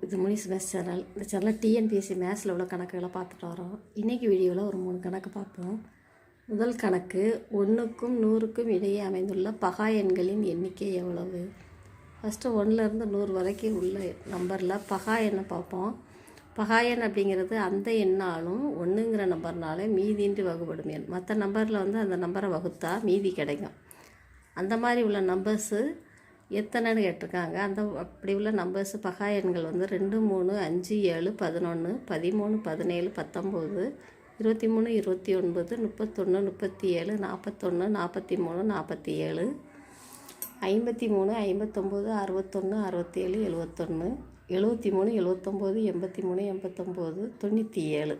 இது Munis maths channel. இந்த சேனலில் டிஎன்பிஎஸ்சி மேத்ஸில் உள்ள கணக்குகளை பார்த்துட்டு வரோம். இன்றைக்கி வீடியோவில் ஒரு 3 கணக்கு பார்ப்போம். முதல் கணக்கு, 1க்கும் 100க்கும் இடையே அமைந்துள்ள பகா எண்களின் எண்ணிக்கை எவ்வளவு? ஃபஸ்ட்டு 1லேருந்து 100 வரைக்கும் உள்ள நம்பரில் பகா எண்ணை பார்ப்போம். பகா எண் அப்படிங்கிறது அந்த எண்ணாலும் 1ங்கிற நம்பர்னால மீதின்றி வகுப்படும் எண். மற்ற நம்பரில் அந்த நம்பரை வகுத்தா மீதி கிடைக்கும். அந்த மாதிரி உள்ள நம்பர்ஸு எத்தனைன்னு கேட்டிருக்காங்க. அப்படி உள்ள நம்பர்ஸ் பகா எண்கள் 2, 3, 5, 7, 11, 13, 17, 19, 23, 29, 31, 37, 41, 43, 47, 53, 59, 61, 67, 71, 73, 79, 83, 89, 97.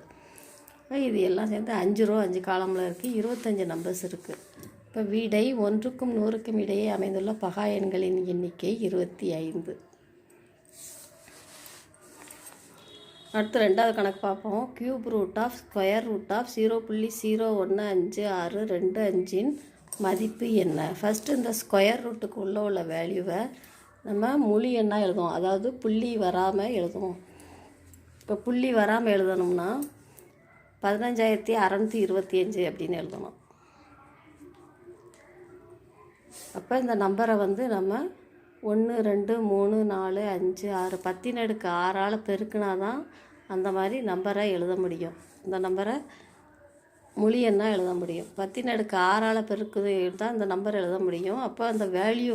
இது எல்லாம் சேர்ந்து 5 ரூபா 5 காலமில் இருக்குது. 25 நம்பர்ஸ் இருக்குது. இப்போ விடை 1க்கும் 100க்கும் இடையே அமைந்துள்ள பகா எண்களின் எண்ணிக்கை 25. அடுத்து 2வது கணக்கு பார்ப்போம். Cube root of square root of 0.0156225 மதிப்பு என்ன? ஃபஸ்ட்டு இந்த ஸ்கொயர் ரூட்டுக்கு உள்ள வேல்யூவை நம்ம முழு எண்ணாக எழுதுவோம், அதாவது புள்ளி வராமல் எழுதுவோம். இப்போ புள்ளி வராமல் எழுதணும்னா 15625 அப்படின்னு எழுதணும். அப்போ இந்த நம்பரை நம்ம 1, 2, 3, 4, 5, 6 10^6 பெருக்கினா தான் அந்த மாதிரி நம்பரை எழுத முடியும். இந்த நம்பரை முழு எண்ணாக எழுத முடியும். 10^6 பெருக்குது தான் இந்த நம்பர் எழுத முடியும். அப்போ அந்த வேல்யூ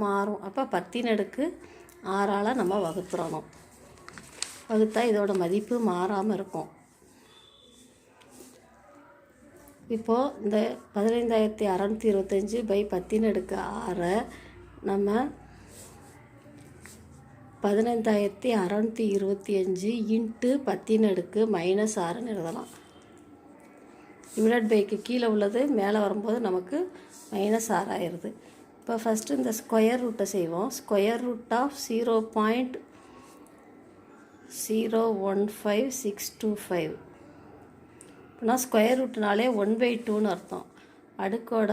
மாறும். அப்போ 10^6 நம்ம வகுத்துறணும். வகுத்தா இதோட மதிப்பு மாறாமல் இருக்கும். இப்போது இந்த 15625 / 10^6 நம்ம 15625 × 10^-6 எழுதலாம். டிவைடட் பைக்கு கீழே உள்ளது மேலே வரும்போது நமக்கு -6 ஆயிடுது. இப்போ ஃபஸ்ட்டு இந்த ஸ்கொயர் ரூட்டை செய்வோம். Square root of 0.015625. இப்போனா ஸ்கொயர் ரூட்னாலே 1/2ன்னு அர்த்தம். அடுக்கோட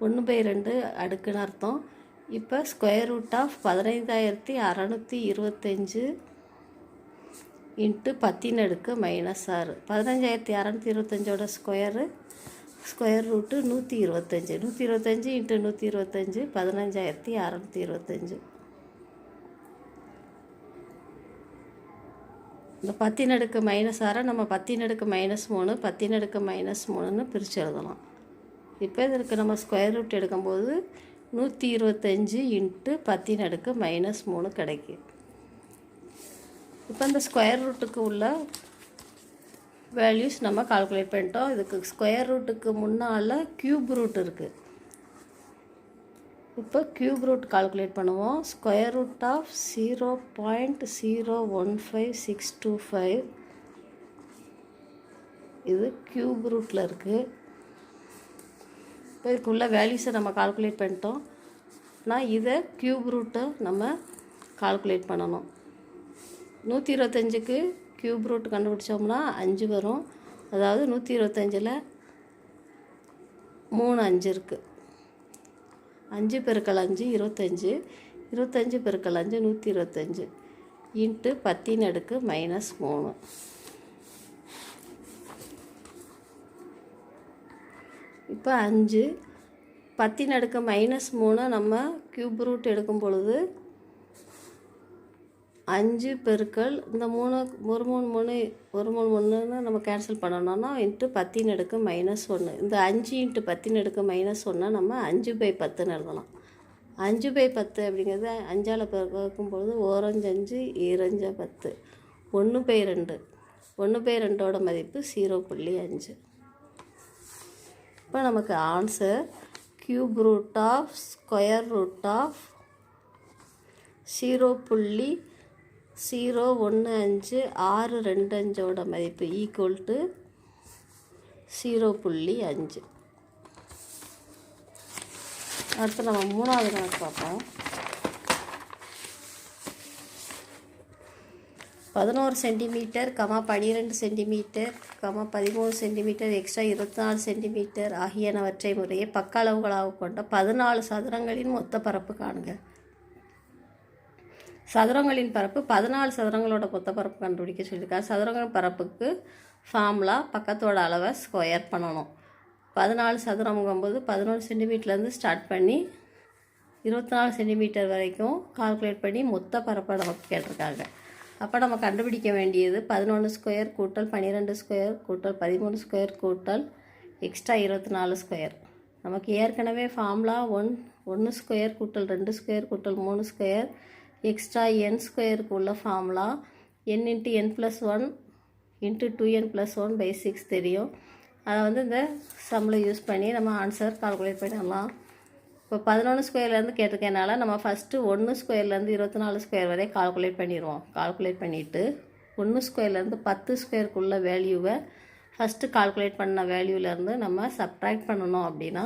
1/2 அடுக்குன்னு அர்த்தம். இப்போ ஸ்கொயர் ரூட் ஆஃப் 15625 × 10^-6. 15625ஓட ஸ்கொயர் ரூட்டு 125. 125 × 125 15625. இந்த 10^-6 நம்ம 10^-3 10^-3ன்னு பிரித்து எழுதலாம். இப்போ இதற்கு நம்ம ஸ்கொயர் ரூட் எடுக்கும்போது 125 × 10^-3 கிடைக்கும். இப்போ இந்த ஸ்கொயர் ரூட்டுக்கு உள்ள வேல்யூஸ் நம்ம கால்குலேட் பண்ணிட்டோம். இதுக்கு ஸ்கொயர் ரூட்டுக்கு முன்னால் க்யூப் ரூட் இருக்குது. இப்போ க்யூப் ரூட் கால்குலேட் பண்ணுவோம். ஸ்கொயர் ரூட் ஆஃப் 0.015625 இது க்யூப் ரூட்டில் இருக்குது. இப்போ இதுக்குள்ள வேல்யூஸை நம்ம கால்குலேட் பண்ணிட்டோம். ஆனால் இதை க்யூப் ரூட்டை நம்ம கால்குலேட் பண்ணணும். 125க்கு க்யூப் ரூட் கண்டுபிடிச்சோம்னா 5 வரும். அதாவது 125ல் 3 5 இருக்குது. 5 × 5 25. 25 × 5 125 × 10^-3. இப்போ 5 10^-3 நம்ம க்யூப் ரூட் எடுக்கும் பொழுது 5 பெருக்கல் இந்த 3 1 3 3 1 3ன்னு நம்ம கேன்சல் பண்ணணும்னா × 10^-1. இந்த 5 × 10^-1 நம்ம 5/10ன்னு எழுதலாம். 5/10 அப்படிங்கிறது 5ஆல் பெருக்கும்பொழுது 1 5 2 10 1/2. 1/2ஓட மதிப்பு 0.5. இப்போ நமக்கு answer cube root of square root of 0.0152625ஓட மதிப்பு = 0.5. அடுத்து நம்ம 3வது கணக்கு பார்ப்போம். 11 centimetre, 12 centimetre, 13 centimetre, extra 24 centimetre ஆகியனவற்றை முறையே பக்க அளவுகளாக கொண்ட 14 சதுரங்களின் மொத்த பரப்பு காண்க. சதுரங்களின் பரப்பு 14 சதுரங்களோட மொத்த பரப்பு கண்டுபிடிக்க சொல்லியிருக்காரு. சதுரங்கள் பரப்புக்கு ஃபார்முலா பக்கத்தோட அளவை ஸ்கொயர் பண்ணணும். 14 சதுரங்கும்போது 11 சென்டிமீட்டர்லேருந்து ஸ்டார்ட் பண்ணி 24 சென்டிமீட்டர் வரைக்கும் கால்குலேட் பண்ணி மொத்த பரப்பை நமக்கு கேட்டிருக்காங்க. அப்போ நம்ம கண்டுபிடிக்க வேண்டியது 11 ஸ்கொயர் கூட்டல் 12 ஸ்கொயர் கூட்டல் 13 ஸ்கொயர் கூட்டல் எக்ஸ்ட்ரா 24 ஸ்கொயர். நமக்கு ஏற்கனவே ஃபார்முலா 1 ஸ்கொயர் கூட்டல் 2 ஸ்கொயர் கூட்டல் 3 ஸ்கொயர் எக்ஸ்ட்ரா என் ஸ்கொயருக்கு உள்ள ஃபார்முலா n × n+1 × 2n+1/6 தெரியும். அதை இந்த சம்மில் யூஸ் பண்ணி நம்ம ஆன்சர் கால்குலேட் பண்ணிடலாம். இப்போ 11 ஸ்கொயர்லேருந்து கேட்டிருக்கனால நம்ம ஃபஸ்ட்டு 1 ஸ்கொயர்லேருந்து 24 ஸ்கொயர் வரை கால்குலேட் பண்ணிடுவோம். கால்குலேட் பண்ணிவிட்டு 1 ஸ்கொயர்லேருந்து 10 ஸ்கொயருக்குள்ள வேல்யூவை ஃபஸ்ட்டு கால்குலேட் பண்ண வேல்யூலேருந்து நம்ம சப்ட்ராக்ட் பண்ணணும். அப்படின்னா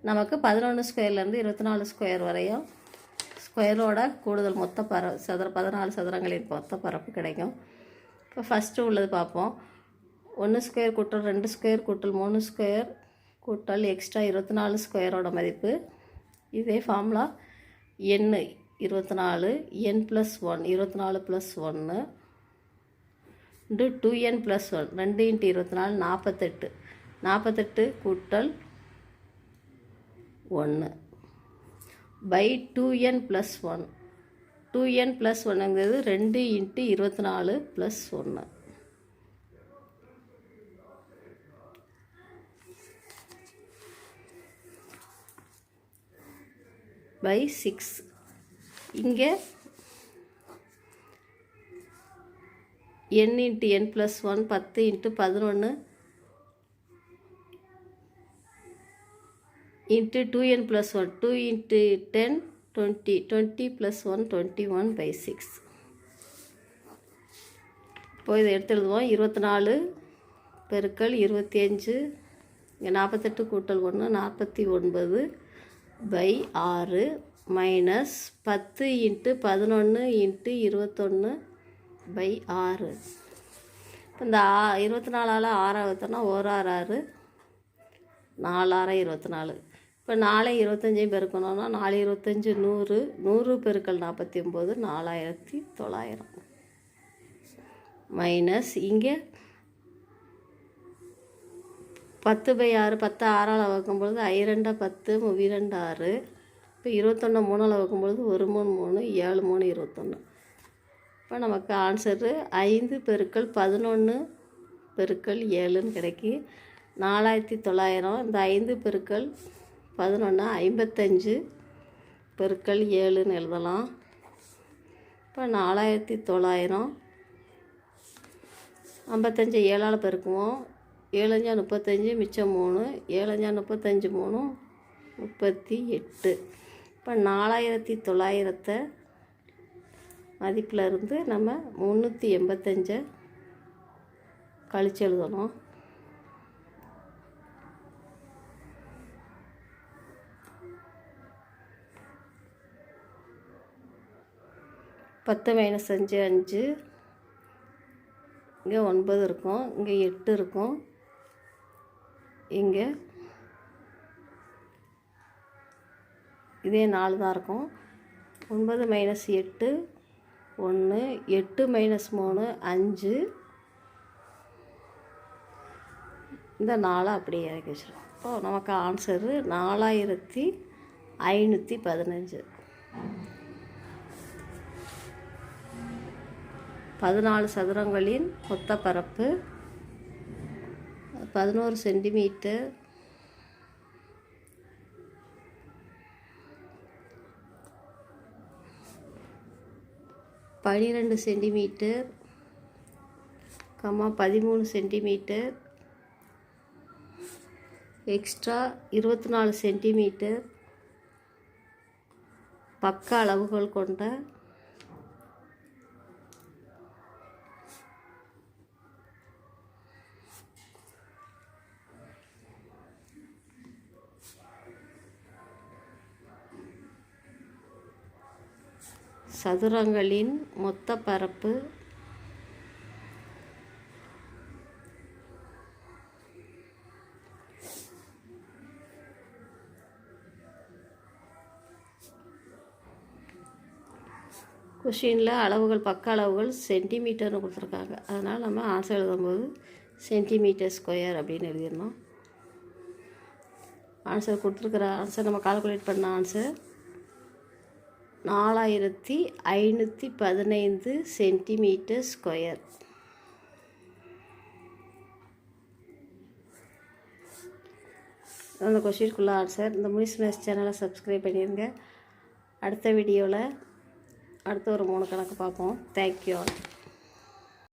நமக்கு 11 ஸ்கொயர்லேருந்து 24 ஸ்கொயர் வரையும் ஸ்கொயரோட கூடுதல் மொத்த 14 சதுரங்களின் மொத்த பரப்பு கிடைக்கும். இப்போ ஃபஸ்ட்டு உள்ளது பார்ப்போம். 1 ஸ்கொயர் கூட்டல் 2 ஸ்கொயர் கூட்டல் 3 ஸ்கொயர் கூட்டல் எக்ஸ்ட்ரா 24 ஸ்கொயரோட மதிப்பு. இதே ஃபார்முலா n 24 n+1 24 + 1 × 2n+1 2 × 24 48 48 கூட்டல் 1 பை 2n+1 2n+1ங்கிறது 2 × 24 + 1 by 6. இங்கே n × n+1 10 × 11 × 2n+1 2 × 10 20 20 + 1 21/6. இப்போ இதை எடுத்து எழுதுவோம். 24 பெருக்கல் 25 இங்கே 48 கூட்டல் 1 49/6 மைனஸ் 10 × 11 × 21/6. இந்த 24ஆல் 6 வகுத்தோம்னா 1 6 6 4 6 24. இப்போ 4 25 பெருக்கணும்னா 4 25 100 100 பெருக்கல் 49 4900 மைனஸ் இங்கே 10/6 10 6ஆல் வகுக்கும்பொழுது 2 10 2 6. இப்போ 21 3ஆல் வகுக்கும்பொழுது 1 3 3 7 3 21. இப்போ நமக்கு ஆன்சரு 5 பெருக்கல் 11 பெருக்கல் 7ன்னு கிடைக்கி 4900. இந்த 5 பெருக்கல் 11 55 பெருக்கல் 7ன்னு எழுதலாம். இப்போ 4900 55 7ஆல் பெருக்குவோம். 7 5 35 மிச்சம் 3 7 5 35 3 38. இப்போ 4900 மதிப்பில் இருந்து நம்ம 385 கழிச்சு எழுதணும். பத்து மைனஸ் 5 5. இங்கே 9 இருக்கும், இங்கே 8 இருக்கும், இங்கே இதே 4 தான் இருக்கும். 9 மைனஸ் 8 1 8 மைனஸ் 3 5. இந்த 4 அப்படியே இறக்கி வச்சிடும். இப்போ நமக்கு ஆன்சரு 4515. 14 சதுரங்களின் மொத்த பரப்பு 11 சென்டிமீட்டர். பன்னிரெண்டு சென்டிமீட்டர், 13 சென்டிமீட்டர், எக்ஸ்ட்ரா 24 சென்டிமீட்டர் பக்க அளவுகள் கொண்ட சதுரங்களின் மொத்த பரப்பு கொஷினில் அளவுகள் பக்க அளவுகள் சென்டிமீட்டர்னு கொடுத்துருக்காங்க. அதனால் நம்ம ஆன்சர் எழுதும்போது சென்டிமீட்டர் ஸ்கொயர் அப்படின்னு எழுதிடணும். ஆன்சர் கொடுத்துருக்குற ஆன்சர் நம்ம கால்குலேட் பண்ண ஆன்சர் 4515 சென்டிமீட்டர் ஸ்கொயர். அந்த கொஷினுக்குள்ள ஆன்சர். இந்த முனிஸ் மேத்ஸ் சேனலை சப்ஸ்கிரைப் பண்ணிடுங்க. அடுத்த வீடியோவில் அடுத்த ஒரு 3 கணக்கு பார்ப்போம். Thank you all.